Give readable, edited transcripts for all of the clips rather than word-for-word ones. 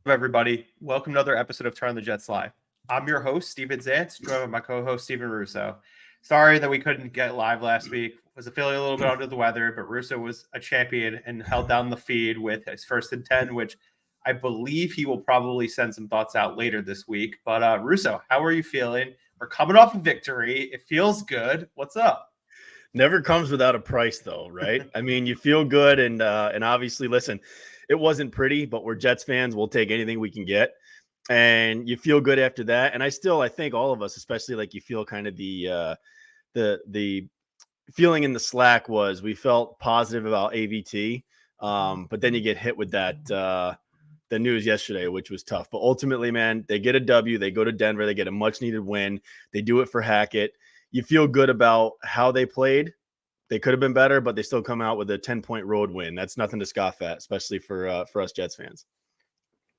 Everybody? Welcome to another episode of Turn the Jets Live. I'm your host, Steven Zantz, joined by my co-host, Zantz Russo. Sorry that we couldn't get live last week. Was feeling a little bit under the weather, but Russo was a champion and held down the feed with his first and 10, which I believe he will probably send some thoughts out later this week. But Russo, how are you feeling? We're coming off a victory. It feels good. What's up? Never comes without a price, though, right? I mean, you feel good, and obviously, listen, it wasn't pretty, but we're Jets fans. We'll take anything we can get, and you feel good after that. And I think all of us, especially like you feel kind of the feeling in the Slack was we felt positive about AVT, but then you get hit with that the news yesterday, which was tough. But ultimately, man, they get a W. They go to Denver. They get a much needed win. They do it for Hackett. You feel good about how they played. They could have been better, but they still come out with a 10-point road win. That's nothing to scoff at, especially for us Jets fans.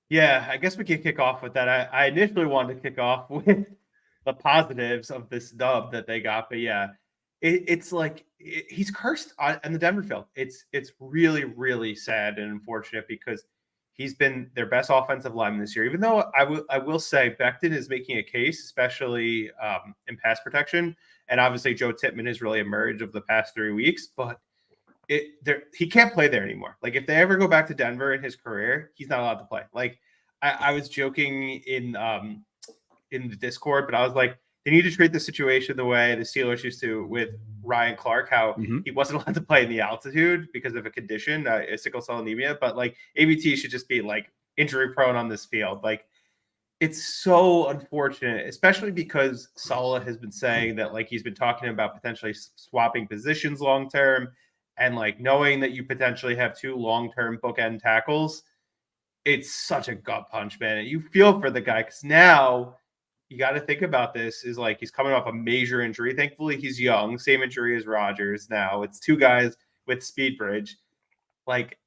Yeah, I guess we can kick off with that. I initially wanted to kick off with the positives of this dub that they got, but yeah, it's like he's cursed in the Denver field. It's really, really sad and unfortunate because he's been their best offensive lineman this year. Even though I will say Becton is making a case, especially in pass protection, and obviously Joe Tippmann has really emerged over the past 3 weeks. But he can't play there anymore. Like if they ever go back to Denver in his career, he's not allowed to play. Like I was joking in the Discord, but I was like, they need to treat the situation the way the Steelers used to with Ryan Clark, how he wasn't allowed to play in the altitude because of a condition, sickle cell anemia. But like ABT should just be like injury prone on this field. Like it's so unfortunate, especially because Saleh has been saying that like he's been talking about potentially swapping positions long term, and like knowing that you potentially have two long term bookend tackles. It's such a gut punch, man. And you feel for the guy because now you got to think about this is like he's coming off a major injury. Thankfully, he's young. Same injury as Rodgers. Now it's two guys with speed bridge. Like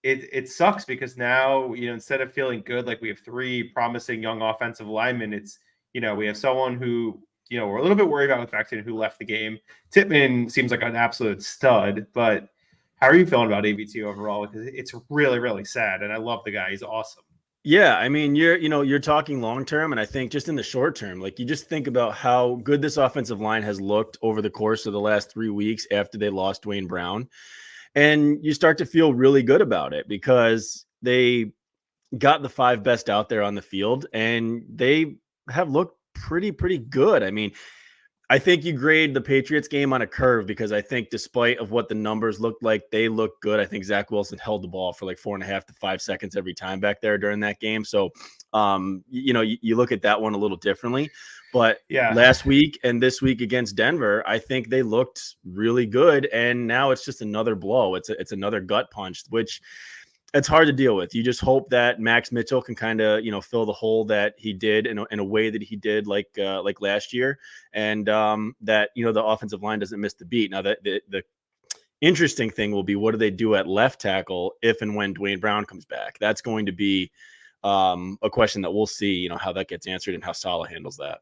it sucks because now instead of feeling good, like we have three promising young offensive linemen. It's we have someone who we're a little bit worried about with Becton who left the game. Tippmann seems like an absolute stud, but how are you feeling about ABT overall? Because it's really, really sad, and I love the guy. He's awesome. Yeah, I mean, you're talking long term, and I think just in the short term, like you just think about how good this offensive line has looked over the course of the last 3 weeks after they lost Dwayne Brown, and you start to feel really good about it because they got the 5 best out there on the field, and they have looked pretty good. I mean, I think you grade the Patriots game on a curve because I think despite of what the numbers looked like, they looked good. I think Zach Wilson held the ball for like 4.5 to 5 seconds every time back there during that game. So, you look at that one a little differently. But yeah, last week and this week against Denver, I think they looked really good. And now it's just another blow. It's another gut punch, which it's hard to deal with. You just hope that Max Mitchell can kind of, fill the hole that he did in a way that he did like last year. And that, the offensive line doesn't miss the beat. Now that the interesting thing will be, what do they do at left tackle if and when Dwayne Brown comes back? That's going to be a question that we'll see, how that gets answered and how Saleh handles that.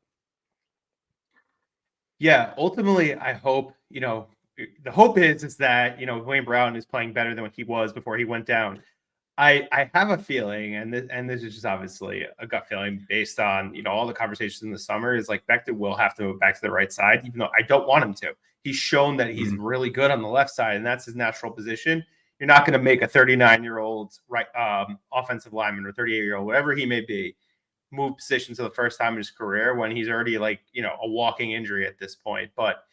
Yeah. Ultimately, I hope, the hope is that, Dwayne Brown is playing better than what he was before he went down. I have a feeling, and this is just obviously a gut feeling based on all the conversations in the summer, is like Becton will have to move back to the right side, even though I don't want him to. He's shown that he's really good on the left side, and that's his natural position. You're not going to make a 39-year-old right offensive lineman or 38-year-old, whatever he may be, move positions for the first time in his career when he's already like a walking injury at this point. But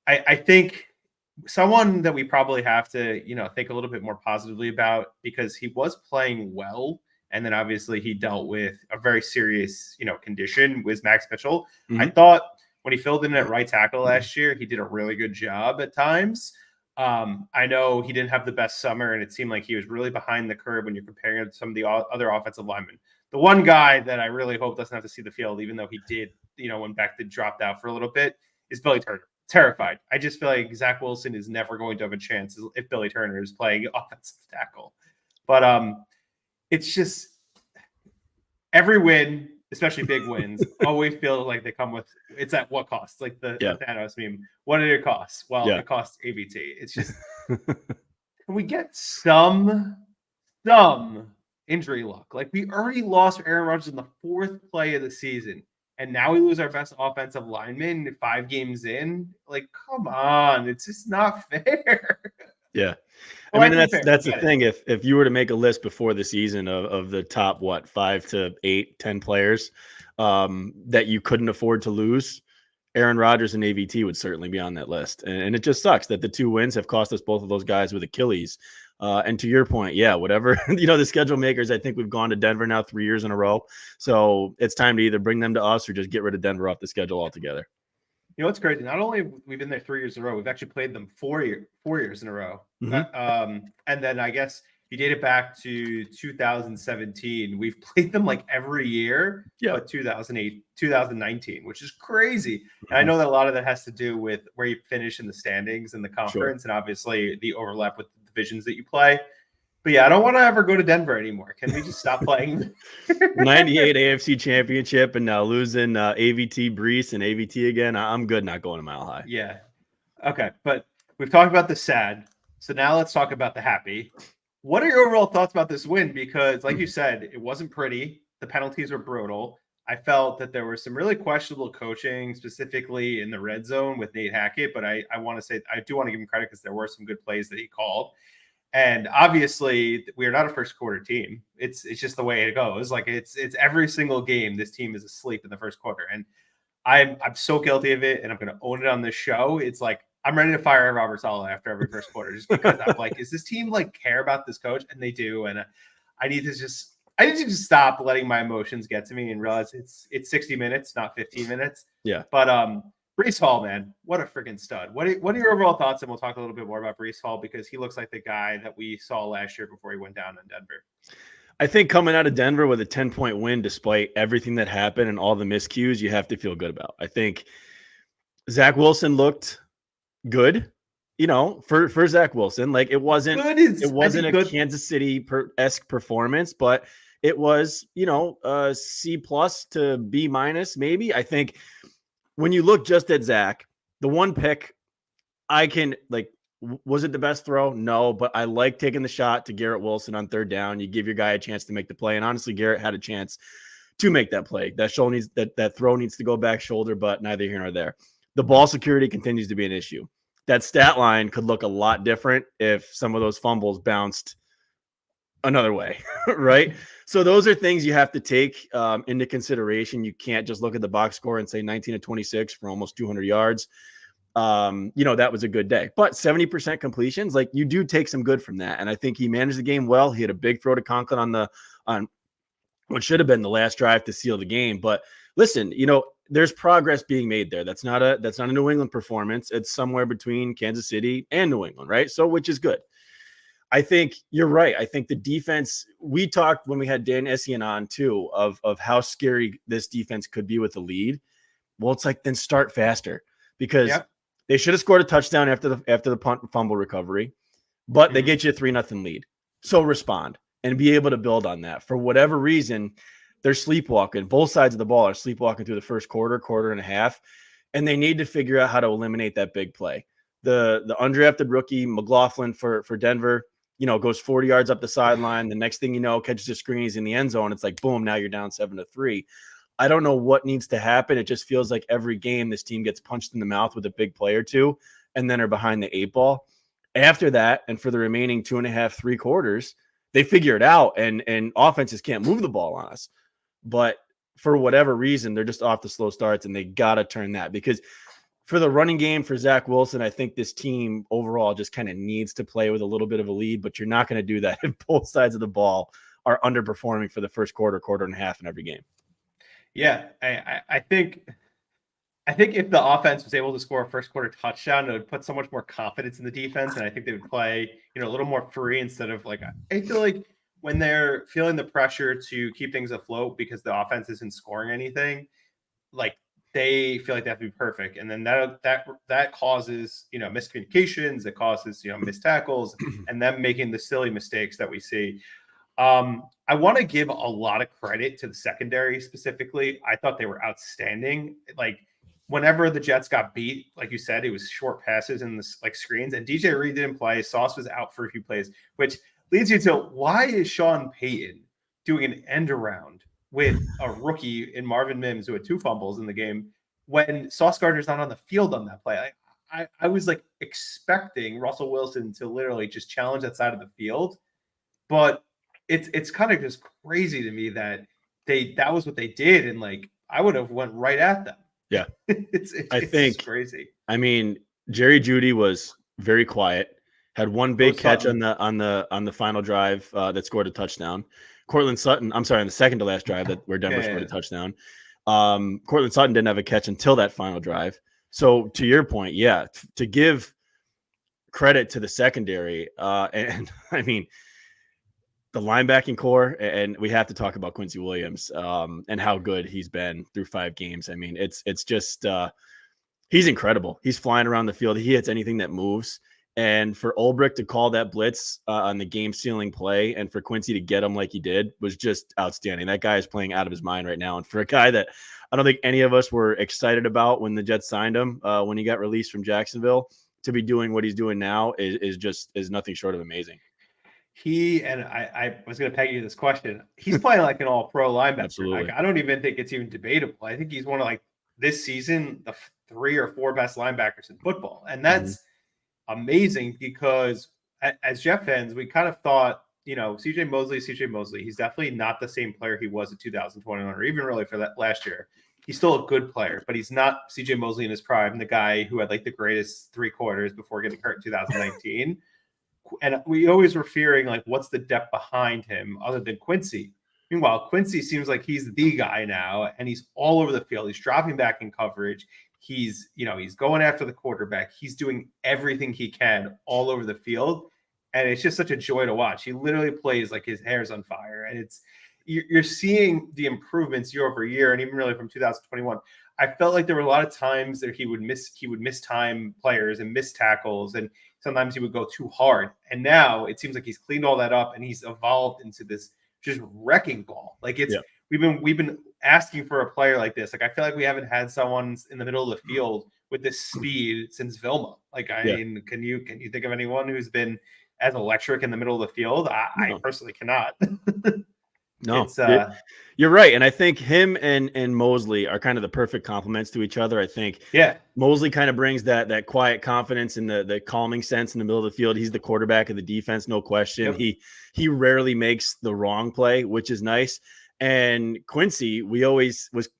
I think someone that we probably have to, think a little bit more positively about because he was playing well. And then obviously he dealt with a very serious, condition was Max Mitchell. I thought when he filled in at right tackle last year, he did a really good job at times. I know he didn't have the best summer and it seemed like he was really behind the curve when you're comparing him to some of the other offensive linemen. The one guy that I really hope doesn't have to see the field, even though he did, when Becton dropped out for a little bit, is Billy Turner. Terrified. I just feel like Zach Wilson is never going to have a chance if Billy Turner is playing offensive tackle. But it's just every win, especially big wins, always feel like they come with it's at what cost? Like the Thanos meme. What did it cost? Well, it costs ABT. It's just can we get some injury luck. Like, we already lost Aaron Rodgers in the 4th play of the season, and now we lose our best offensive lineman 5 games in. Like, come on, it's just not fair. Yeah. I Well, mean, to be fair, that's I the get it. thing. If you were to make a list before the season of the top, what, 5 to 8, 10 players that you couldn't afford to lose, Aaron Rodgers and AVT would certainly be on that list. And it just sucks that the 2 wins have cost us both of those guys with Achilles. And to your point, yeah, whatever, the schedule makers, I think we've gone to Denver now 3 years in a row. So it's time to either bring them to us or just get rid of Denver off the schedule altogether. You know what's crazy? Not only have we been there 3 years in a row, we've actually played them 4 years in a row. And then I guess you date it back to 2017. We've played them like every year, but 2008, 2019, which is crazy. And I know that a lot of that has to do with where you finish in the standings in the conference, and obviously the overlap with the divisions that you play. But yeah, I don't want to ever go to Denver anymore. Can we just stop playing? 98 AFC championship and now losing AVT Brees and AVT again. I'm good not going to Mile High. Yeah. Okay. But we've talked about the sad. So now let's talk about the happy. What are your overall thoughts about this win? Because like you said, it wasn't pretty. The penalties were brutal. I felt that there was some really questionable coaching, specifically in the red zone with Nate Hackett. But I want to say, I do want to give him credit because there were some good plays that he called. And obviously, we are not a first quarter team. It's just the way it goes. Like, it's every single game this team is asleep in the first quarter, and I'm so guilty of it, and I'm going to own it on this show. It's like I'm ready to fire Robert Saleh after every first quarter, just because I'm like, is this team like care about this coach? And they do, and I need to just stop letting my emotions get to me and realize it's 60 minutes, not 15 minutes. Yeah, but Breece Hall, man, what a freaking stud. What are your overall thoughts? And we'll talk a little bit more about Breece Hall because he looks like the guy that we saw last year before he went down in Denver. I think coming out of Denver with a 10-point win, despite everything that happened and all the miscues, you have to feel good about. I think Zach Wilson looked good, for Zach Wilson. Like, it wasn't a Kansas City-esque performance, but it was, C+ to B- maybe. I think when you look just at Zach, the one pick, was it the best throw? No, but I like taking the shot to Garrett Wilson on 3rd down. You give your guy a chance to make the play. And honestly, Garrett had a chance to make that play. That throw needs to go back shoulder, but neither here nor there. The ball security continues to be an issue. That stat line could look a lot different if some of those fumbles bounced another way, right? So those are things you have to take into consideration. You can't just look at the box score and say 19 to 26 for almost 200 yards. That was a good day. But 70% completions, like, you do take some good from that. And I think he managed the game well. He had a big throw to Conklin on what should have been the last drive to seal the game. But listen, there's progress being made there. That's not a New England performance. It's somewhere between Kansas City and New England, right? So, which is good. I think you're right. I think the defense, we talked when we had Dan Essien on too, of how scary this defense could be with the lead. Well, it's like, then start faster, because they should have scored a touchdown after the punt fumble recovery, but they get you a 3-0 lead. So respond and be able to build on that. For whatever reason, they're sleepwalking. Both sides of the ball are sleepwalking through the first quarter and a half, and they need to figure out how to eliminate that big play. The undrafted rookie McLaughlin for Denver, goes 40 yards up the sideline. The next thing you know, catches a screen, he's in the end zone. It's like, boom, now you're down 7-3. I don't know what needs to happen. It just feels like every game this team gets punched in the mouth with a big play or two and then are behind the 8 ball. After that, and for the remaining 2.5, 3 quarters, they figure it out, and offenses can't move the ball on us. But for whatever reason, they're just off the slow starts, and they got to turn that, because for the running game for Zach Wilson, I think this team overall just kind of needs to play with a little bit of a lead, but you're not going to do that if both sides of the ball are underperforming for the first quarter and a half in every game. Yeah, I think if the offense was able to score a first quarter touchdown, it would put so much more confidence in the defense, and I think they would play, a little more free instead of like, I feel like when they're feeling the pressure to keep things afloat because the offense isn't scoring anything, like, they feel like they have to be perfect, and then that causes miscommunications, it causes missed tackles, and them making the silly mistakes that we see. I want to give a lot of credit to the secondary specifically. I thought they were outstanding. Like, whenever the Jets got beat, like you said, it was short passes and screens, and DJ Reed didn't play. Sauce was out for a few plays, which leads you to, why is Sean Payton doing an end around with a rookie in Marvin Mims who had 2 fumbles in the game when Sauce Gardner's not on the field on that play. I was like expecting Russell Wilson to literally just challenge that side of the field, but it's kind of just crazy to me that that was what they did, and like I would have went right at them. Yeah, it's I just think. crazy. I mean, Jerry Jeudy was very quiet. Had one big catch on the final drive that scored a touchdown. Cortland Sutton, I'm sorry, on the second to last drive where Denver scored a touchdown. Cortland Sutton didn't have a catch until that final drive. So to your point, yeah, to give credit to the secondary, and I mean the linebacking core, and we have to talk about Quincy Williams and how good he's been through 5 games. I mean, it's just he's incredible. He's flying around the field. He hits anything that moves. And for Ulbrich to call that blitz on the game-sealing play and for Quincy to get him like he did was just outstanding. That guy is playing out of his mind right now. And for a guy that I don't think any of us were excited about when the Jets signed him, when he got released from Jacksonville, to be doing what he's doing now is nothing short of amazing. I was going to peg you this question. He's playing like an all-pro linebacker. Absolutely. Like, I don't even think it's even debatable. I think he's one of like this season the 3 or 4 best linebackers in football, and that's amazing because as Jeff fans, we kind of thought, CJ Mosley. He's definitely not the same player he was in 2021 or even really for that last year. He's still a good player, but he's not CJ Mosley in his prime, the guy who had like the greatest 3 quarters before getting hurt in 2019. And we always were fearing like, what's the depth behind him other than Quincy? Meanwhile, Quincy seems like he's the guy now, and he's all over the field. He's dropping back in coverage. He's going after the quarterback. He's doing everything he can all over the field. And it's just such a joy to watch. He literally plays like his hair's on fire. And you're seeing the improvements year over year. And even really from 2021, I felt like there were a lot of times that he would miss time players and miss tackles. And sometimes he would go too hard. And now it seems like he's cleaned all that up and he's evolved into this just wrecking ball. Like we've been asking for a player like this. Like, I feel like we haven't had someone in the middle of the field with this speed since Vilma. Like, I mean, can you think of anyone who's been as electric in the middle of the field? I personally cannot. No, you're right. And I think him and Mosley are kind of the perfect complements to each other. I think Mosley kind of brings that quiet confidence and the calming sense in the middle of the field. He's the quarterback of the defense, no question. Yep. He rarely makes the wrong play, which is nice. And Quincy, we always was,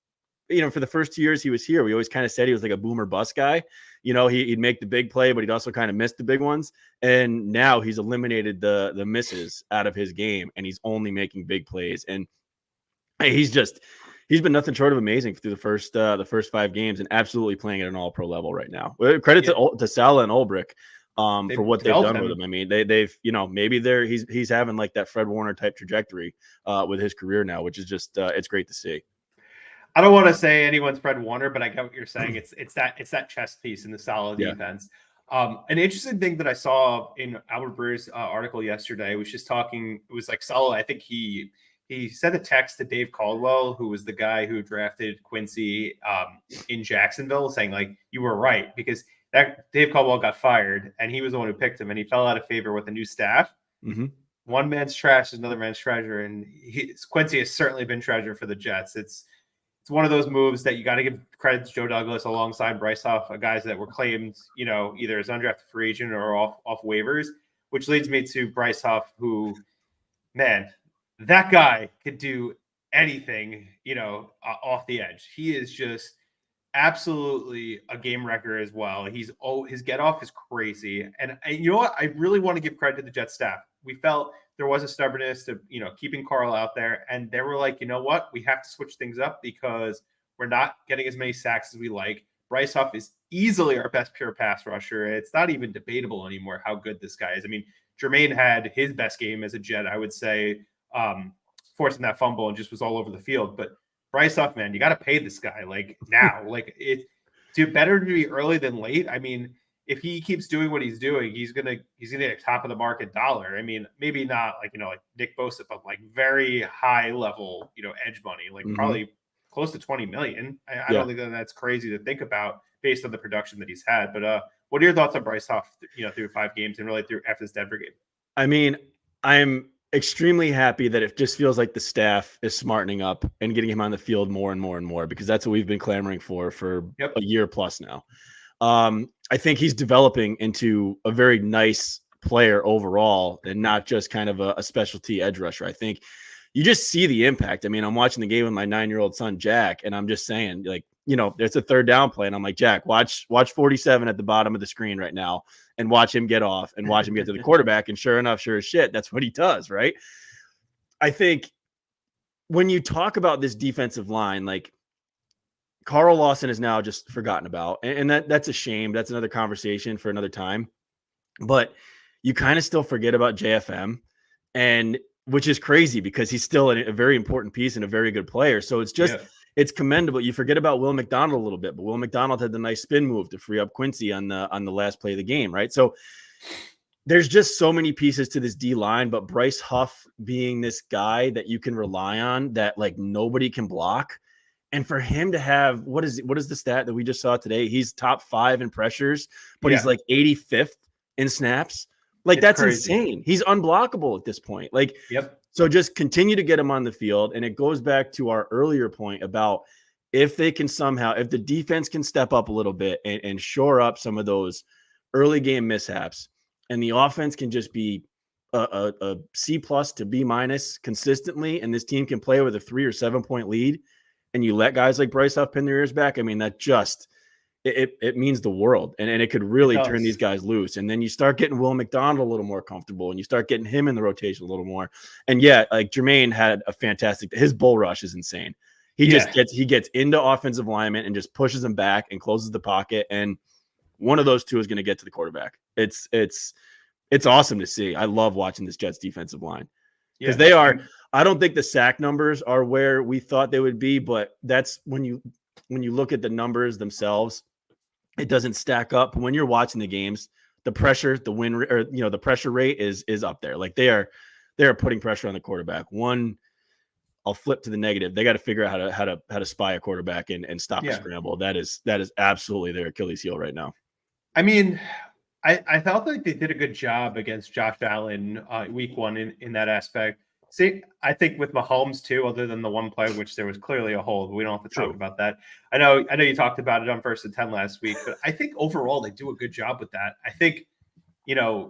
for the first 2 years he was here, we always kind of said he was like a boomer bust guy. He'd make the big play, but he'd also kind of miss the big ones. And now he's eliminated the misses out of his game, and he's only making big plays. And he's been nothing short of amazing through the first 5 games, and absolutely playing at an all-pro level right now. Credit to Saleh and Ulbrich for what they've done with him. I mean, they've maybe he's having like that Fred Warner type trajectory with his career now, which is just it's great to see. I don't want to say anyone's Fred Warner, but I get what you're saying. It's that chess piece in the solid defense. An interesting thing that I saw in Albert Breer's article yesterday was just talking. It was like Saleh. I think he sent a text to Dave Caldwell, who was the guy who drafted Quincy in Jacksonville, saying like, you were right, because that Dave Caldwell got fired and he was the one who picked him, and he fell out of favor with the new staff. Mm-hmm. One man's trash is another man's treasure, and Quincy has certainly been treasure for the Jets. It's one of those moves that you got to give credit to Joe Douglas alongside Bryce Huff, guys that were claimed, either as undrafted free agent or off waivers, which leads me to Bryce Huff, who, man, that guy could do anything, off the edge. He is just absolutely a game wrecker as well. His get off is crazy. And you know what? I really want to give credit to the Jets staff. We felt there was a stubbornness to, keeping Carl out there. And they were like, you know what? We have to switch things up because we're not getting as many sacks as we like. Bryce Huff is easily our best pure pass rusher. It's not even debatable anymore how good this guy is. I mean, Jermaine had his best game as a Jet, I would say, forcing that fumble and just was all over the field. But Bryce Huff, man, you got to pay this guy like now. Like, better to be early than late. I mean, if he keeps doing what he's doing, he's gonna get top of the market dollar. I mean, maybe not like like Nick Bosa, but like very high level edge money, like probably close to 20 million. I don't think that's crazy to think about based on the production that he's had. But what are your thoughts on Bryce Huff? Through 5 games and really through after this Denver game? I mean, I'm extremely happy that it just feels like the staff is smartening up and getting him on the field more and more and more, because that's what we've been clamoring for Yep. a year plus now. I think he's developing into a very nice player overall and not just kind of a specialty edge rusher. I think you just see the impact. I mean, I'm watching the game with my 9-year-old son, Jack, and I'm just saying, like, there's a third down play. And I'm like, Jack, watch 47 at the bottom of the screen right now and watch him get off and watch him get to the quarterback. And sure enough, sure as shit, that's what he does, right? I think when you talk about this defensive line, like, Carl Lawson is now just forgotten about. And that's a shame. That's another conversation for another time. But you kind of still forget about JFM, and which is crazy because he's still a very important piece and a very good player. So it's just, it's commendable. You forget about Will McDonald a little bit, but Will McDonald had the nice spin move to free up Quincy on the last play of the game, right? So there's just so many pieces to this D line, but Bryce Huff being this guy that you can rely on, that like nobody can block. And for him to have, what is the stat that we just saw today? He's top 5 in pressures, but he's like 85th in snaps. Like, that's crazy. Insane. He's unblockable at this point. Like, so just continue to get him on the field. And it goes back to our earlier point about if they can somehow, if the defense can step up a little bit and shore up some of those early game mishaps, and the offense can just be a C+ to B- consistently, and this team can play with a 3 or 7 point lead, and you let guys like Bryce Huff pin their ears back, I mean, that just it means the world, and it could really turn these guys loose. And then you start getting Will McDonald a little more comfortable, and you start getting him in the rotation a little more. And like Jermaine had a fantastic, his bull rush is insane. He just gets into offensive alignment and just pushes them back and closes the pocket. And one of those two is going to get to the quarterback. It's awesome to see. I love watching this Jets defensive line, because they are. I don't think the sack numbers are where we thought they would be, but that's when you look at the numbers themselves, it doesn't stack up. When you're watching the games, the pressure, the win, or the pressure rate is up there. Like, they are putting pressure on the quarterback. I'll flip to the negative. They got to figure out how to spy a quarterback and stop a scramble. That is absolutely their Achilles heel right now. I mean, I felt like they did a good job against Josh Allen week 1 in that aspect. See, I think with Mahomes too, other than the one play, which there was clearly a hold, but we don't have to talk about that. I know you talked about it on 1st and 10 last week, but I think overall they do a good job with that. I think, they I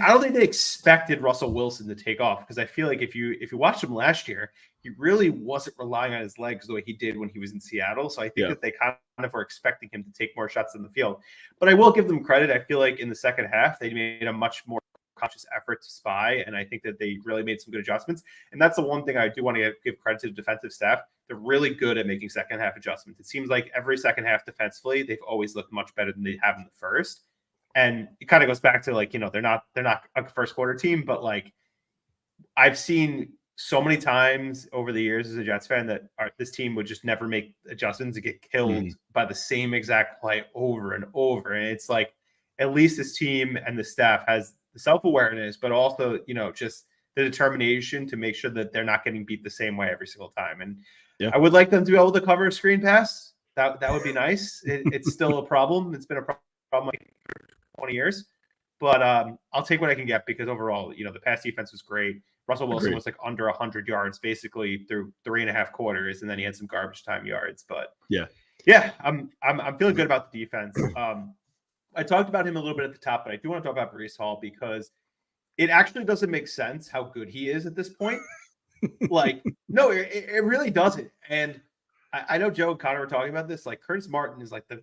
don't think they expected Russell Wilson to take off, because I feel like if you watched him last year, he really wasn't relying on his legs the way he did when he was in Seattle. So I think that they kind of were expecting him to take more shots in the field. But I will give them credit. I feel like in the second half, they made a much more conscious effort to spy, and I think that they really made some good adjustments. And that's the one thing I do want to give credit to the defensive staff. They're really good at making second half adjustments. It seems like every second half defensively, they've always looked much better than they have in the first. And it kind of goes back to, like, they're not a first quarter team, but like, I've seen so many times over the years as a Jets fan that this team would just never make adjustments and get killed by the same exact play over and over. And it's like, at least this team and the staff has the self-awareness, but also, just the determination to make sure that they're not getting beat the same way every single time. And I would like them to be able to cover a screen pass. That would be nice. It's still a problem. It's been a problem for 20 years, but I'll take what I can get, because overall, the pass defense was great. Russell Wilson was like under 100 yards basically through 3.5 quarters, and then he had some garbage time yards. But I'm feeling good about the defense. I talked about him a little bit at the top, but I do want to talk about Breece Hall, because it actually doesn't make sense how good he is at this point. Like, no, it really doesn't. And I know Joe and Connor were talking about this. Like, Curtis Martin is like the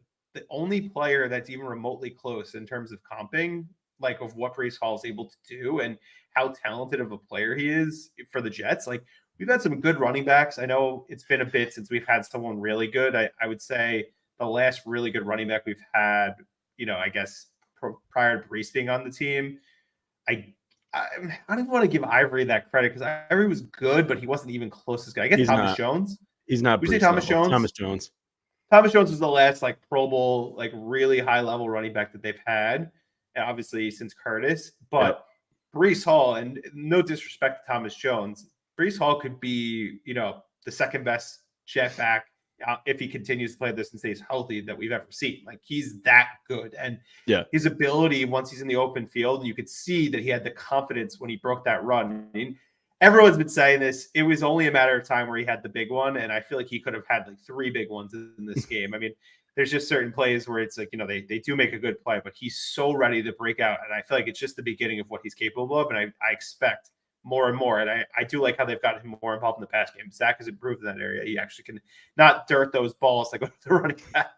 only player that's even remotely close in terms of comping, like, of what Breece Hall is able to do and how talented of a player he is for the Jets. Like, we've had some good running backs. I know it's been a bit since we've had someone really good. I would say the last really good running back we've had, I guess prior to Breece being on the team, I don't even want to give Ivory that credit, because Ivory was good, but he wasn't even close to this guy. I guess Thomas Jones. He's not. Would you say Thomas Jones? Thomas Jones. Thomas Jones was the last like Pro Bowl, like really high level running back that they've had, and obviously since Curtis. But Breece Hall, and no disrespect to Thomas Jones, Breece Hall could be, the second best Jet back if he continues to play this and stays healthy that we've ever seen. Like he's that good. And Yeah. his ability, once he's in the open field, you could see that he had the confidence when he broke that run. I mean, everyone's been saying this. It was only a matter of time where he had the big one. And I feel like he could have had like 3 big ones in this game. I mean, there's just certain plays where it's like, they do make a good play, but he's so ready to break out. And I feel like it's just the beginning of what he's capable of. And I expect more and more. And I do like how they've gotten him more involved in the pass game. Zach has improved in that area. He actually can not dirt those balls that go to the running back.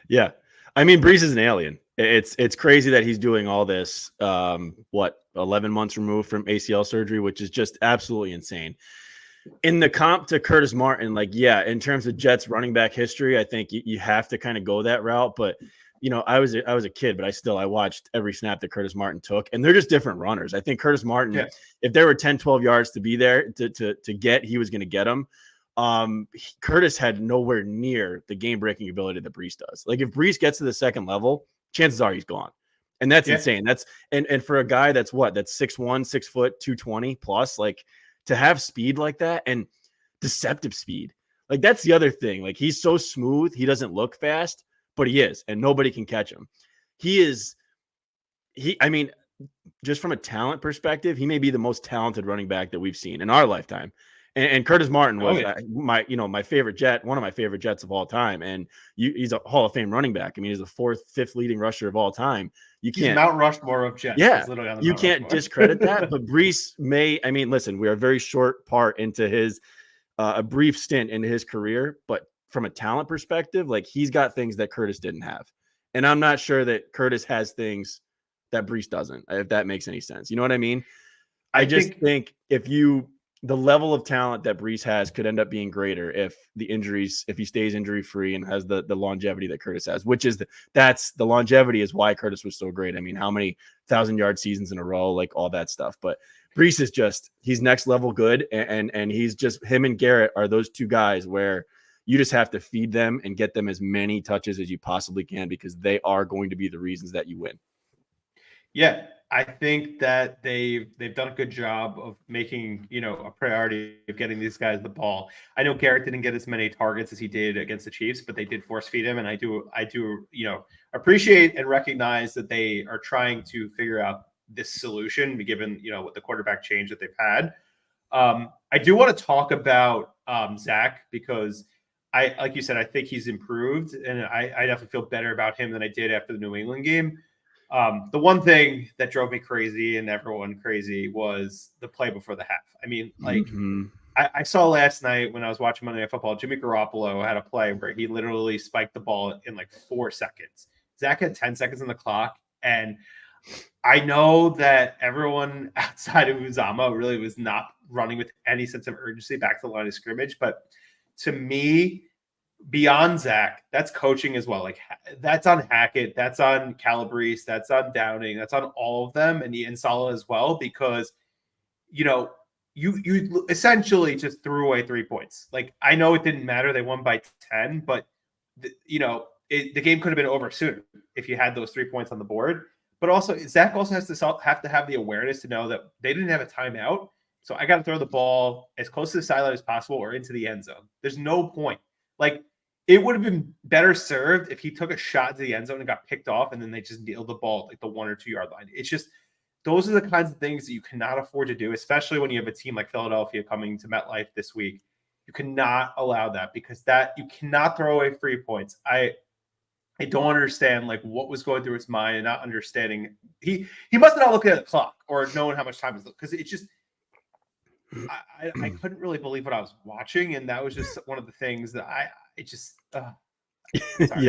Yeah. I mean, Brees is an alien. It's crazy that he's doing all this, 11 months removed from ACL surgery, which is just absolutely insane. In the comp to Curtis Martin, like, yeah, in terms of Jets running back history, I think you have to kind of go that route. But, I was a kid, but I watched every snap that Curtis Martin took, and they're just different runners. I think Curtis Martin, if there were 10, 12 yards to be there to get, he was going to get them. Curtis had nowhere near the game-breaking ability that Brees does. Like if Brees gets to the second level, chances are he's gone. And that's insane. And for a guy that's 6'1", 6 foot, 220 plus, like to have speed like that and deceptive speed. Like that's the other thing. Like he's so smooth, he doesn't look fast, but he is, and nobody can catch him. I mean, just from a talent perspective, he may be the most talented running back that we've seen in our lifetime. And Curtis Martin was my favorite Jet, one of my favorite Jets of all time. And he's a Hall of Fame running back. I mean, he's the 4th, 5th leading rusher of all time. He's Mount Rushmore of Jets. Yeah, you can't discredit that. But Brees listen, we are a very short part into his a brief stint into his career, but from a talent perspective, like he's got things that Curtis didn't have. And I'm not sure that Curtis has things that Brees doesn't, if that makes any sense. You know what I mean? I just think the level of talent that Brees has could end up being greater if he stays injury free and has the longevity that Curtis has, which is the longevity is why Curtis was so great. I mean, how many 1,000-yard seasons in a row, like all that stuff. But Brees is he's next level good. And he's just, him and Garrett are those two guys where you just have to feed them and get them as many touches as you possibly can, because they are going to be the reasons that you win. Yeah. I think that they've done a good job of making, a priority of getting these guys the ball. I know Garrett didn't get as many targets as he did against the Chiefs, but they did force feed him. And I do, appreciate and recognize that they are trying to figure out this solution, given, with the quarterback change that they've had. I do want to talk about Zach, because like you said, I think he's improved, and I definitely feel better about him than I did after the New England game. The one thing that drove me crazy and everyone crazy was the play before the half. I mean, I saw last night when I was watching Monday Night Football, Jimmy Garoppolo had a play where he literally spiked the ball in like 4 seconds. Zach had 10 seconds on the clock. And I know that everyone outside of Uzama really was not running with any sense of urgency back to the line of scrimmage. But to me, beyond Zach, that's coaching as well. Like that's on Hackett, that's on Calabrese, that's on Downing, that's on all of them, and Saleh as well, because you essentially just threw away 3 points. Like I know it didn't matter; they won by 10, but the game could have been over sooner if you had those 3 points on the board. But also, Zach also has to have the awareness to know that they didn't have a timeout, so I got to throw the ball as close to the sideline as possible or into the end zone. There's no point. Like, it would have been better served if he took a shot to the end zone and got picked off, and then they just nailed the ball at like the 1 or 2 yard line. It's just, those are the kinds of things that you cannot afford to do, especially when you have a team like Philadelphia coming to MetLife this week. You cannot allow that, because you cannot throw away 3 points. I don't understand like what was going through his mind and not understanding. He must not look at the clock or knowing how much time is, because it just, I couldn't really believe what I was watching, and that was just one of the things that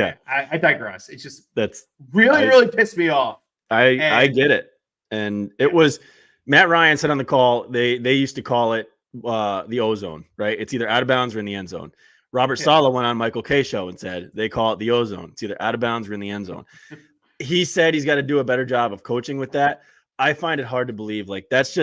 yeah. I digress. It just that's really pissed me off. I get it, and it was Matt Ryan said on the call they used to call it the ozone, right? It's either out of bounds or in the end zone. Robert Saleh went on Michael Kay show and said they call it the ozone. It's either out of bounds or in the end zone. He said he's got to do a better job of coaching with that. I find it hard to believe. Like that's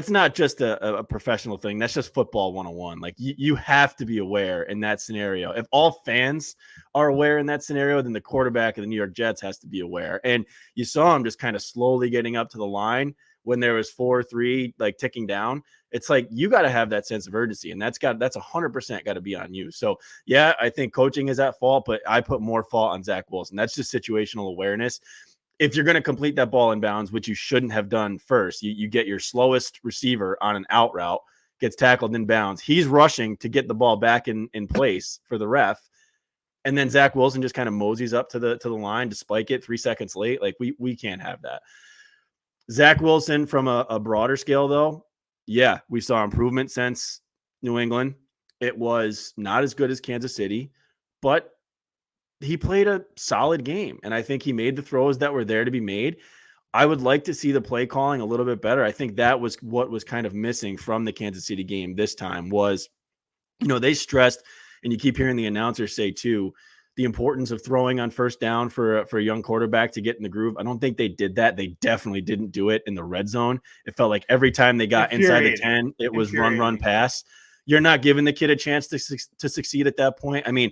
not just a professional thing. That's just football 101. Like you have to be aware in that scenario. If all fans are aware in that scenario, then the quarterback of the New York Jets has to be aware. And you saw him just kind of slowly getting up to the line when there was 4-3 like ticking down. It's like you got to have that sense of urgency, and that's 100% got to be on you. So yeah, I think coaching is at fault, but I put more fault on Zach Wilson. That's just situational awareness. If you're going to complete that ball in bounds, which you shouldn't have done first, you get your slowest receiver on an out route, gets tackled in bounds. He's rushing to get the ball back in place for the ref. And then Zach Wilson just kind of moseys up to the line to spike it 3 seconds late. Like we can't have that. Zach Wilson from a broader scale, though, yeah, we saw improvement since New England. It was not as good as Kansas City, but he played a solid game. And I think he made the throws that were there to be made. I would like to see the play calling a little bit better. I think that was what was kind of missing from the Kansas City game this time was, they stressed, and you keep hearing the announcers say too, the importance of throwing on first down for a young quarterback to get in the groove. I don't think they did that. They definitely didn't do it in the red zone. It felt like every time they got inside the 10, it was run, pass. You're not giving the kid a chance to succeed at that point. I mean,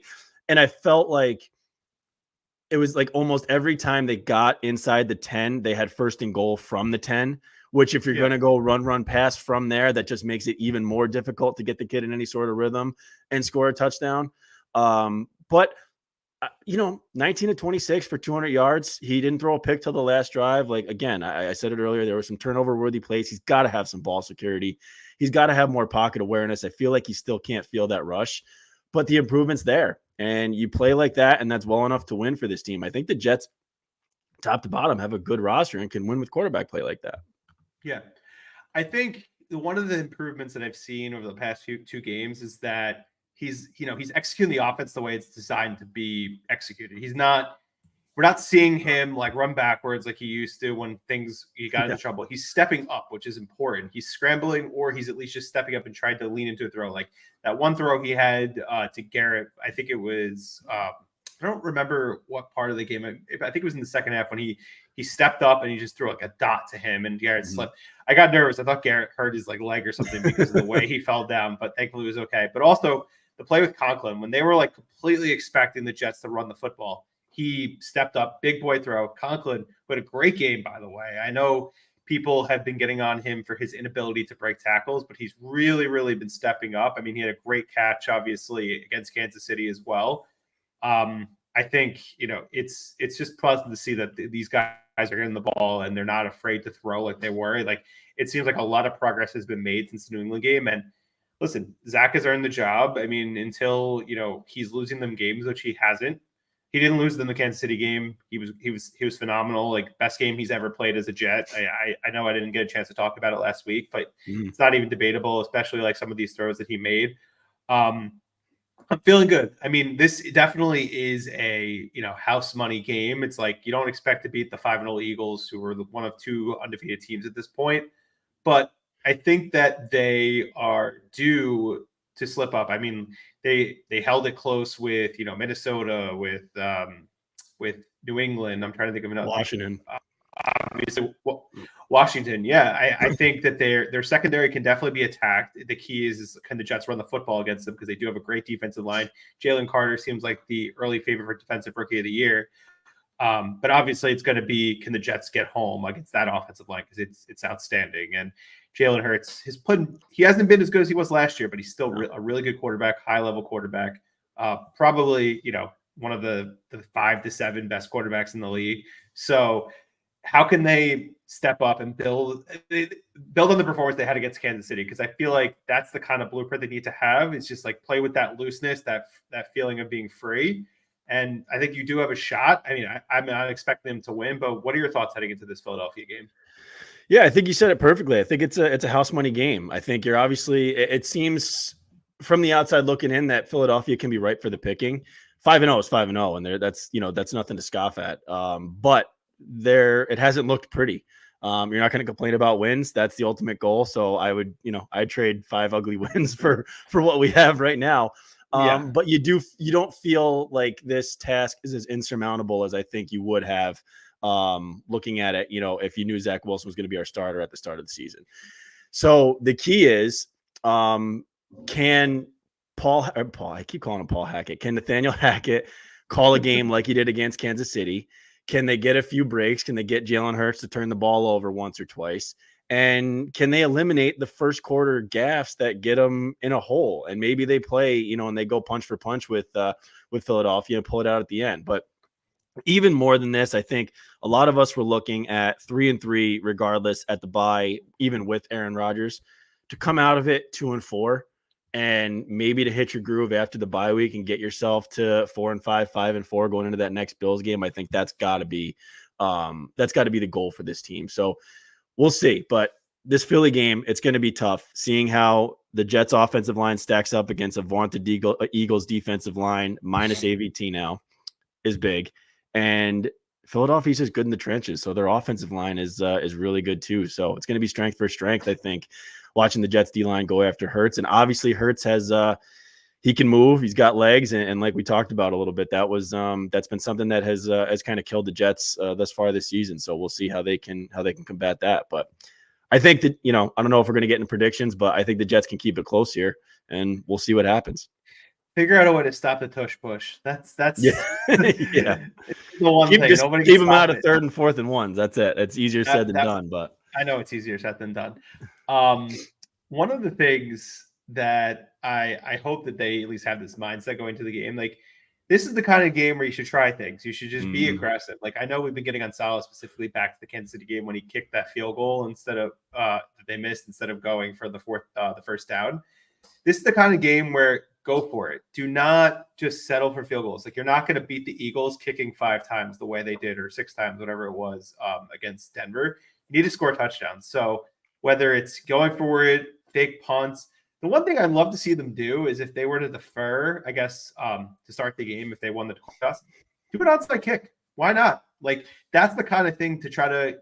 and I felt like it was like almost every time they got inside the 10, they had first and goal from the 10, which if you're going to go run, pass from there, that just makes it even more difficult to get the kid in any sort of rhythm and score a touchdown. But 19 to 26 for 200 yards. He didn't throw a pick till the last drive. Like, again, I said it earlier, there were some turnover worthy plays. He's got to have some ball security. He's got to have more pocket awareness. I feel like he still can't feel that rush, but the improvement's there. And you play like that, and that's well enough to win for this team. I think the Jets, top to bottom, have a good roster and can win with quarterback play like that. Yeah. I think one of the improvements that I've seen over the past two games is that he's executing the offense the way it's designed to be executed. We're not seeing him like run backwards like he used to when he got into trouble. He's stepping up, which is important. He's scrambling, or he's at least just stepping up and trying to lean into a throw. Like that one throw he had to Garrett, I think it was, I don't remember what part of the game. I think it was in the second half when he stepped up and he just threw like a dot to him and Garrett slipped. I got nervous. I thought Garrett hurt his like leg or something because of the way he fell down, but thankfully it was okay. But also the play with Conklin, when they were like completely expecting the Jets to run the football, he stepped up, big boy throw. Conklin had a great game, by the way. I know people have been getting on him for his inability to break tackles, but he's really, really been stepping up. I mean, he had a great catch, obviously, against Kansas City as well. I think, it's just pleasant to see that these guys are getting the ball and they're not afraid to throw like they were. Like, it seems like a lot of progress has been made since the New England game. And listen, Zach has earned the job. I mean, until, he's losing them games, which he hasn't. He didn't lose them the Kansas City game. He was phenomenal. Like, best game he's ever played as a Jet. I know I didn't get a chance to talk about it last week, but it's not even debatable, especially like some of these throws that he made. I'm feeling good. I mean, this definitely is a, house money game. It's like you don't expect to beat the 5-0 Eagles, who are one of two undefeated teams at this point. But I think that they are due to slip up. I mean, they held it close with Minnesota, with New England. I'm trying to think of another. Washington. Obviously, Washington. Yeah, I think that their secondary can definitely be attacked. The key is can the Jets run the football against them, because they do have a great defensive line. Jalen Carter seems like the early favorite for defensive rookie of the year. But obviously, it's going to be, can the Jets get home against that offensive line, because it's outstanding. And Jalen Hurts, he hasn't been as good as he was last year, but he's still a really good quarterback, high level quarterback. Probably one of the 5 to 7 best quarterbacks in the league. So how can they step up and build on the performance they had against Kansas City? Because I feel like that's the kind of blueprint they need to have. It's just like play with that looseness, that feeling of being free. And I think you do have a shot. I mean, I'm not expecting them to win, but what are your thoughts heading into this Philadelphia game? Yeah, I think you said it perfectly. I think it's a house money game. I think you're obviously, it seems from the outside looking in that Philadelphia can be ripe for the picking. 5-0 is 5-0, and that's nothing to scoff at. But it hasn't looked pretty. You're not going to complain about wins. That's the ultimate goal. So I'd trade 5 ugly wins for what we have right now. But you don't feel like this task is as insurmountable as I think you would have looking at it, if you knew Zach Wilson was going to be our starter at the start of the season. So the key is, can I keep calling him Paul Hackett. Can Nathaniel Hackett call a game like he did against Kansas City? Can they get a few breaks? Can they get Jalen Hurts to turn the ball over once or twice? And can they eliminate the first quarter gaffes that get them in a hole? And maybe they play, and they go punch for punch with Philadelphia and pull it out at the end. But even more than this, I think a lot of us were looking at 3-3 regardless at the bye, even with Aaron Rodgers, to come out of it 2-4 and maybe to hit your groove after the bye week and get yourself to 4-5, 5-4 going into that next Bills game. I think that's got to be the goal for this team. So we'll see. But this Philly game, it's going to be tough. Seeing how the Jets offensive line stacks up against a vaunted Eagles defensive line minus AVT now is big. And Philadelphia's just good in the trenches, so their offensive line is really good too. So it's going to be strength for strength, I think, watching the Jets D-line go after Hurts. And obviously Hurts has he can move, he's got legs, and like we talked about a little bit, that was that's been something that has kind of killed the Jets thus far this season. So we'll see how they can combat that. But I think that, I don't know if we're going to get into predictions, but I think the Jets can keep it close here, and we'll see what happens. Figure out a way to stop the tush push. That's yeah. yeah. The one thing. Just nobody keep them out of 3rd and 4th and 1s. That's it. It's easier said than done, but I know it's easier said than done. One of the things that I hope that they at least have this mindset going to the game, like this is the kind of game where you should try things. You should just be aggressive. Like I know we've been getting on Salah specifically back to the Kansas City game when he kicked that field goal instead of that they missed instead of going for the first down. This is the kind of game where go for it. Do not just settle for field goals. Like you're not going to beat the Eagles kicking 5 times the way they did, or 6 times, whatever it was, against Denver. You need to score touchdowns. So whether it's going forward, fake punts, the one thing I'd love to see them do is if they were to defer, I guess, to start the game, if they won the toss, do an onside kick. Why not? Like that's the kind of thing to try to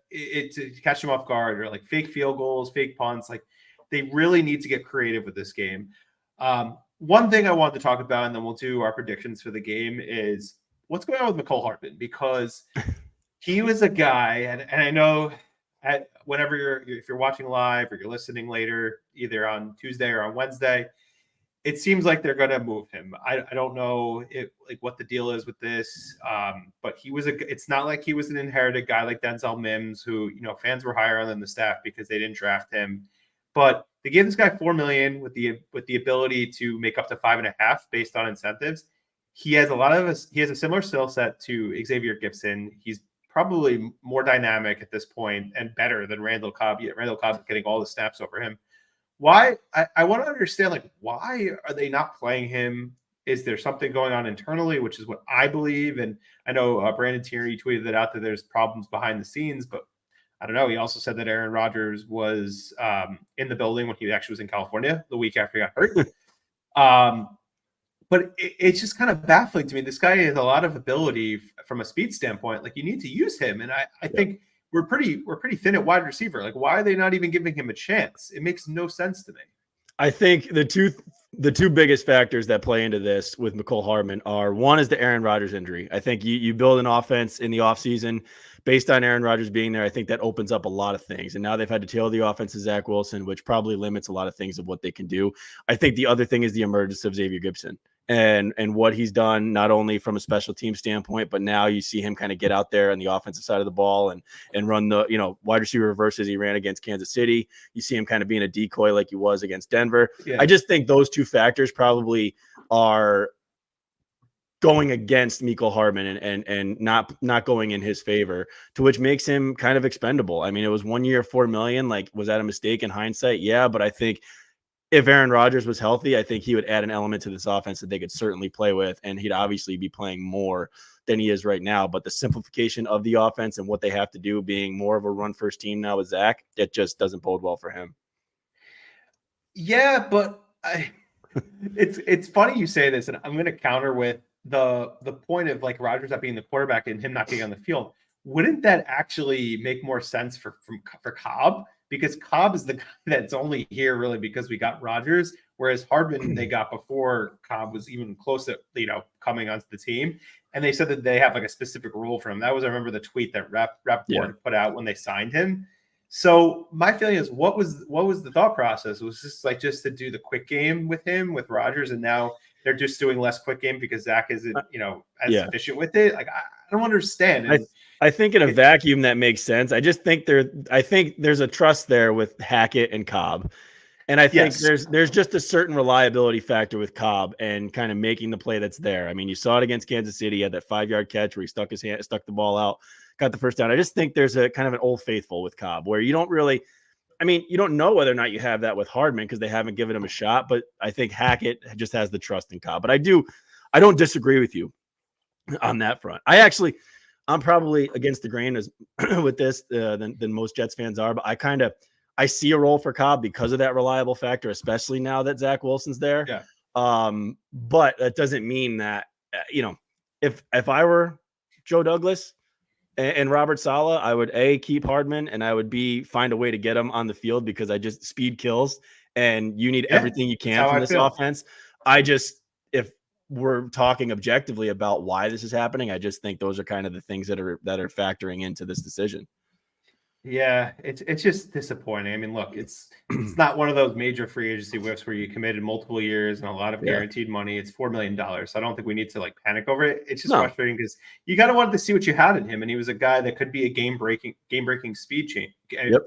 catch them off guard, or like fake field goals, fake punts. Like they really need to get creative with this game. One thing I wanted to talk about, and then we'll do our predictions for the game, is what's going on with Mecole Hardman, because he was a guy, and I know whenever if you're watching live or you're listening later, either on Tuesday or on Wednesday, it seems like they're going to move him. I don't know what the deal is with this, but it's not like he was an inherited guy like Denzel Mims, who fans were higher on than the staff because they didn't draft him. But they gave this guy $4 million with the ability to make up to $5.5 million based on incentives. He has a similar skill set to Xavier Gibson. He's probably more dynamic at this point and better than Randall Cobb. Yet Randall Cobb is getting all the snaps over him. Why? I want to understand, why are they not playing him? Is there something going on internally, which is what I believe? And I know Brandon Tierney tweeted it out that there's problems behind the scenes, but I don't know. He also said that Aaron Rodgers was in the building when he actually was in California the week after he got hurt. But it's just kind of baffling to me. This guy has a lot of ability from a speed standpoint. Like you need to use him, and I think we're pretty thin at wide receiver. Like why are they not even giving him a chance? It makes no sense to me. I think the two biggest factors that play into this with Mecole Hardman are, one is the Aaron Rodgers injury. I think you build an offense in the offseason based on Aaron Rodgers being there. I think that opens up a lot of things. And now they've had to tailor the offense to Zach Wilson, which probably limits a lot of things of what they can do. I think the other thing is the emergence of Xavier Gibson and what he's done, not only from a special team standpoint, but now you see him kind of get out there on the offensive side of the ball and run the, wide receiver reverses he ran against Kansas City. You see him kind of being a decoy like he was against Denver. Yeah. I just think those two factors probably are going against Mecole Hardman and not going in his favor, to which makes him kind of expendable. I mean, it was 1 year, $4 million. Like, was that a mistake in hindsight? Yeah, but I think if Aaron Rodgers was healthy, I think he would add an element to this offense that they could certainly play with, and he'd obviously be playing more than he is right now. But the simplification of the offense and what they have to do, being more of a run-first team now with Zach, it just doesn't bode well for him. Yeah, but it's funny you say this, and I'm going to counter with the point of like Rodgers not being the quarterback and him not getting on the field. Wouldn't that actually make more sense for Cobb? Because Cobb is the guy that's only here really because we got Rodgers, whereas Hardman they got before Cobb was even close to coming onto the team. And they said that they have like a specific rule for him. That was, I remember the tweet that Rappaport put out when they signed him. So my feeling is, what was the thought process? Was this just to do the quick game with him, with Rodgers, and now they're just doing less quick game because Zach isn't, as efficient with it? Like I don't understand. And I think in a vacuum that makes sense. I think there's a trust there with Hackett and Cobb. And I think Yes. there's just a certain reliability factor with Cobb and kind of making the play that's there. I mean, you saw it against Kansas City. He had that 5-yard catch where he stuck the ball out, got the first down. I just think there's a kind of an old faithful with Cobb where you don't really, you don't know whether or not you have that with Hardman because they haven't given him a shot. But I think Hackett just has the trust in Cobb. But I don't disagree with you on that front. I'm probably against the grain as with this than most Jets fans are, but I see a role for Cobb because of that reliable factor, especially now that Zach Wilson's there. Yeah. But that doesn't mean that if I were Joe Douglas and Robert Saleh, I would keep Hardman and I would find a way to get him on the field because speed kills and you need everything you can from this offense. If we're talking objectively about why this is happening, I just think those are kind of the things that are factoring into this decision. Yeah, it's just disappointing. I mean, look, it's not one of those major free agency whiffs where you committed multiple years and a lot of guaranteed money. It's $4 million. So I don't think we need to panic over it. It's just frustrating because you got to want to see what you had in him, and he was a guy that could be a game breaking speed change. Yep.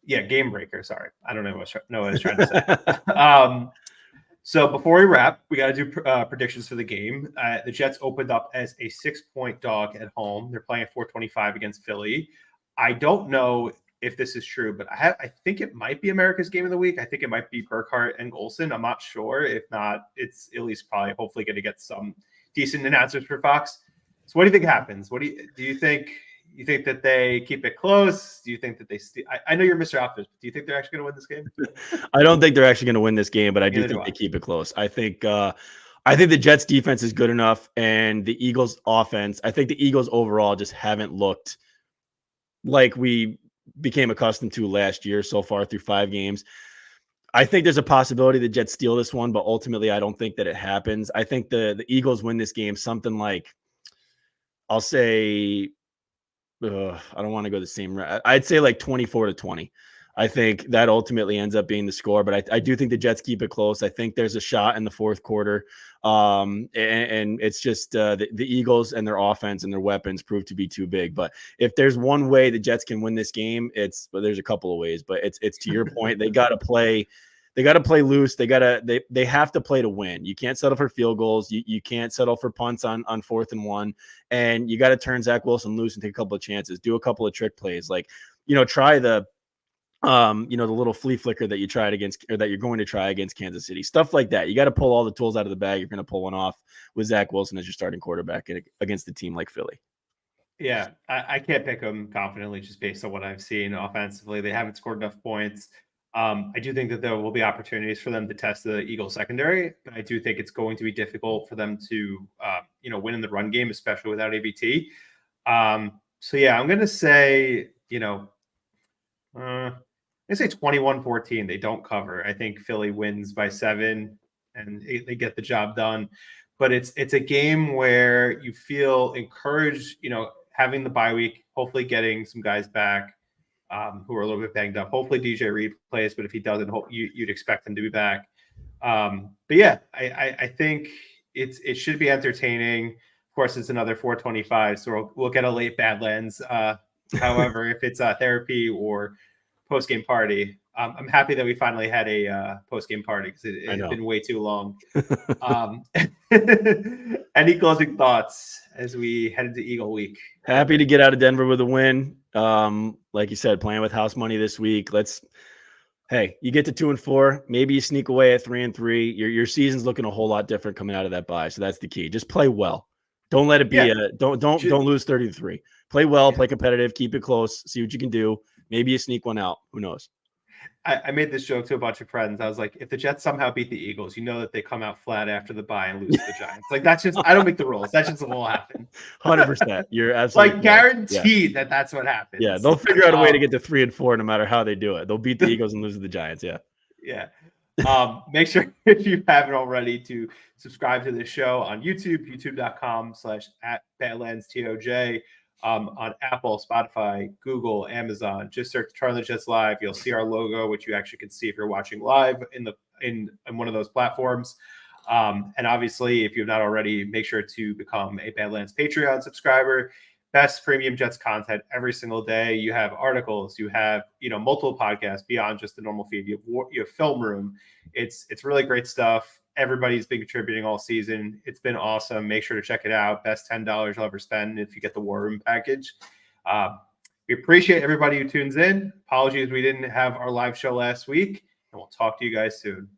Yeah, game breaker. Sorry, I don't know what I was trying to say. So before we wrap, we got to do predictions for the game. The Jets opened up as a 6-point dog at home. They're playing at 425 against Philly. I don't know if this is true, but I think it might be America's game of the week. I think it might be Burkhardt and Golson. I'm not sure. If not, it's at least probably hopefully going to get some decent announcers for Fox. So what do you think happens? What do you think? You think that they keep it close? Do you think that they I know you're Mr. Optimist, but do you think they're actually going to win this game? I don't think they're actually going to win this game, but I do think they keep it close. I think the Jets defense is good enough and the Eagles offense, I think the Eagles overall just haven't looked like we became accustomed to last year so far through 5 games. I think there's a possibility the Jets steal this one, but ultimately I don't think that it happens. I think the Eagles win this game something like, I'll say, I don't want to go the same. I'd say like 24-20. I think that ultimately ends up being the score, but I do think the Jets keep it close. I think there's a shot in the fourth quarter. And it's just the Eagles and their offense and their weapons prove to be too big. But if there's one way the Jets can win this game, there's a couple of ways, but it's to your point. They got to play loose. They have to play to win. You can't settle for field goals. You can't settle for punts on 4th and 1. And you got to turn Zach Wilson loose and take a couple of chances, do a couple of trick plays. Try the little flea flicker that you're going to try against Kansas City, stuff like that. You got to pull all the tools out of the bag. You're going to pull one off with Zach Wilson as your starting quarterback against a team like Philly. Yeah, I can't pick them confidently just based on what I've seen offensively. They haven't scored enough points. I do think that there will be opportunities for them to test the Eagles secondary, but I do think it's going to be difficult for them to, win in the run game, especially without AVT. So yeah, I'm going to say, I say 21-14. They don't cover. I think Philly wins by 7 and they get the job done. But it's a game where you feel encouraged, having the bye week, hopefully getting some guys back who are a little bit banged up. Hopefully DJ Reed plays, but if he doesn't, you'd expect him to be back. But yeah, I think it should be entertaining. Of course, it's another 425, so we'll get a late Badlands. However, if it's therapy or post-game party, I'm happy that we finally had a post-game party because it's been way too long. Any closing thoughts as we head into Eagle Week? Happy to get out of Denver with a win. Like you said, playing with house money this week. You get to 2-4. Maybe you sneak away at 3-3. Your season's looking a whole lot different coming out of that bye. So that's the key. Just play well. Don't let it be don't lose 30-3. Play well, play competitive, keep it close, see what you can do. Maybe you sneak one out. Who knows? I made this joke to a bunch of friends. I was like, if the Jets somehow beat the Eagles, that they come out flat after the bye and lose to the Giants. That's just, I don't make the rules. That's just what will happen. 100%. You're absolutely guaranteed that's what happens. Yeah, they'll figure out a way to get to 3-4 no matter how they do it. They'll beat the Eagles and lose to the Giants. Yeah. Yeah. Make sure if you haven't already to subscribe to this show on YouTube, youtube.com/@BadlandsTOJ. On Apple, Spotify, Google, Amazon. Just search Turn the Jets Live. You'll see our logo, which you actually can see if you're watching live in one of those platforms. And obviously, if you've not already, make sure to become a Badlands Patreon subscriber. best premium Jets content every single day. You have articles, you have, multiple podcasts beyond just the normal feed. You have film room. It's really great stuff. Everybody's been contributing all season. It's been awesome. Make sure to check it out. Best $10 you'll ever spend if you get the War Room package. We appreciate everybody who tunes in. Apologies we didn't have our live show last week, and we'll talk to you guys soon.